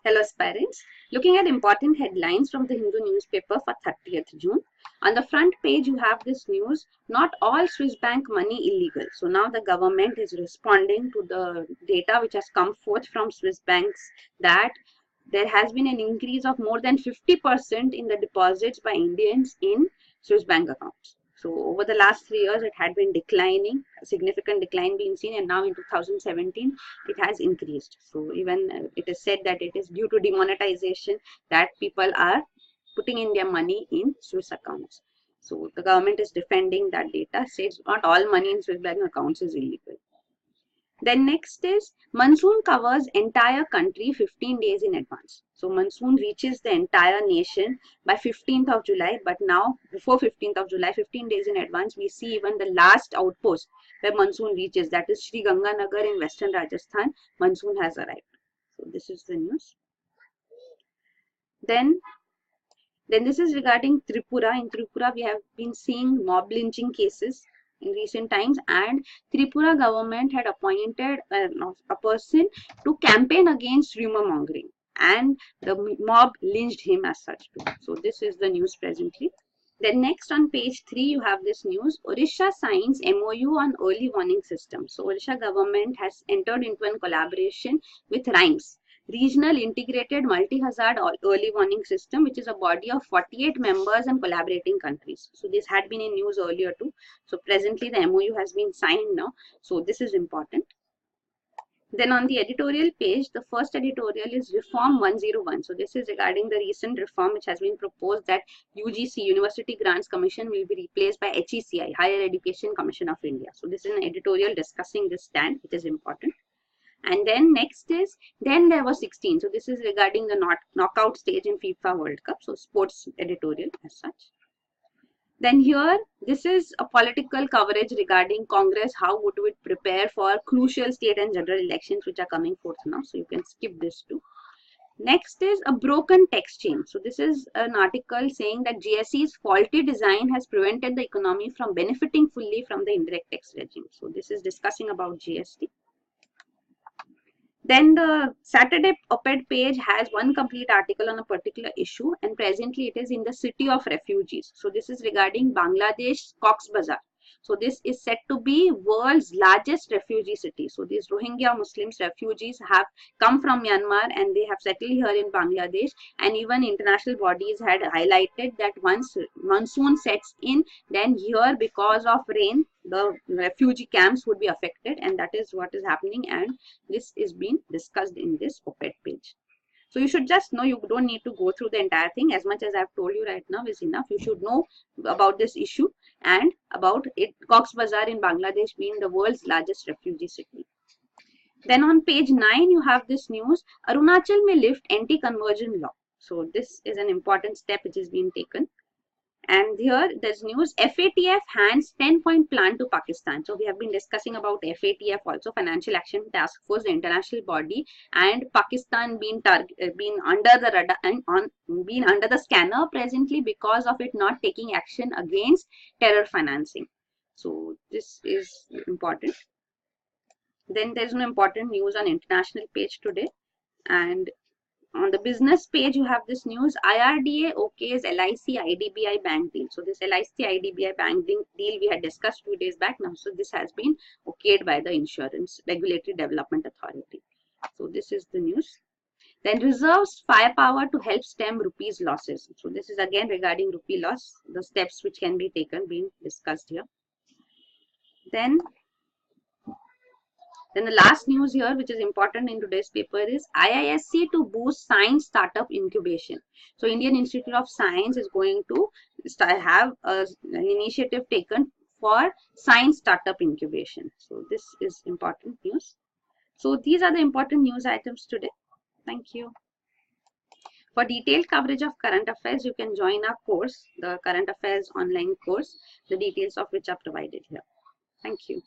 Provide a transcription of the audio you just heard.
Hello aspirants. Looking at important headlines from the Hindu newspaper for 30th June. On the front page you have this news, not all Swiss bank money illegal. So now the government is responding to the data which has come forth from Swiss banks that there has been an increase of more than 50% in the deposits by Indians in Swiss bank accounts. So over the last 3 years, it had been declining, a significant decline being seen, and now in 2017, it has increased. So even it is said that it is due to demonetization that people are putting in their money in Swiss accounts. So the government is defending that data, says not all money in Swiss bank accounts is illegal. Then next is monsoon covers entire country 15 days in advance. So monsoon reaches the entire nation by 15th of July, but now before 15th of July, 15 days in advance, we see even the last outpost where monsoon reaches, that is Sri Ganganagar in western Rajasthan, monsoon has arrived. So this is the news. Then this is regarding Tripura. In Tripura, we have been seeing mob lynching cases in recent times, and Tripura government had appointed a person to campaign against rumor mongering, and the mob lynched him as such too. So this is the news presently. Then next on page 3 you have this news, Odisha signs MOU on early warning system. So Odisha government has entered into a collaboration with RIMES, Regional Integrated Multi-Hazard Early Warning System, which is a body of 48 members and collaborating countries. So this had been in news earlier too. So presently the MOU has been signed now. So this is important. Then on the editorial page, the first editorial is Reform 101. So this is regarding the recent reform which has been proposed that UGC, University Grants Commission, will be replaced by HECI, Higher Education Commission of India. So this is an editorial discussing this stand, which is important. And then next is, then there was 16. So this is regarding the knockout stage in FIFA World Cup. So sports editorial as such. Then here, this is a political coverage regarding Congress. How would it prepare for crucial state and general elections which are coming forth now. So you can skip this too. Next is a broken tax chain. So this is an article saying that GSE's faulty design has prevented the economy from benefiting fully from the indirect tax regime. So this is discussing about GST. Then the Saturday op-ed page has one complete article on a particular issue, and presently it is in the city of refugees. So this is regarding Bangladesh Cox's Bazar. So this is said to be world's largest refugee city. So these Rohingya Muslims refugees have come from Myanmar and they have settled here in Bangladesh, and even international bodies had highlighted that once monsoon sets in, then here because of rain the refugee camps would be affected, and that is what is happening, and this is being discussed in this op-ed page. So you should just know, you don't need to go through the entire thing. As much as I've told you right now is enough. You should know about this issue and about it, Cox's Bazar in Bangladesh being the world's largest refugee city. Then on page 9 you have this news, Arunachal may lift anti-conversion law. So this is an important step which is being taken. And here there's news, FATF hands 10-point plan to Pakistan. So we have been discussing about FATF also, Financial Action Task Force, the international body, and Pakistan being under the radar and being under the scanner presently because of it not taking action against terror financing. So this is important. Then there's no important news on international page today. And on the business page, you have this news, IRDA okays LIC IDBI bank deal. So this LIC IDBI bank deal we had discussed 2 days back now. So this has been okayed by the Insurance Regulatory Development Authority. So this is the news. Then reserves firepower to help stem rupees losses. So this is again regarding rupee loss, the steps which can be taken being discussed here. Then the last news here, which is important in today's paper, is IISc to boost science startup incubation. So Indian Institute of Science is going to have an initiative taken for science startup incubation. So this is important news. So these are the important news items today. Thank you. For detailed coverage of current affairs, you can join our course, the Current Affairs online course, the details of which are provided here. Thank you.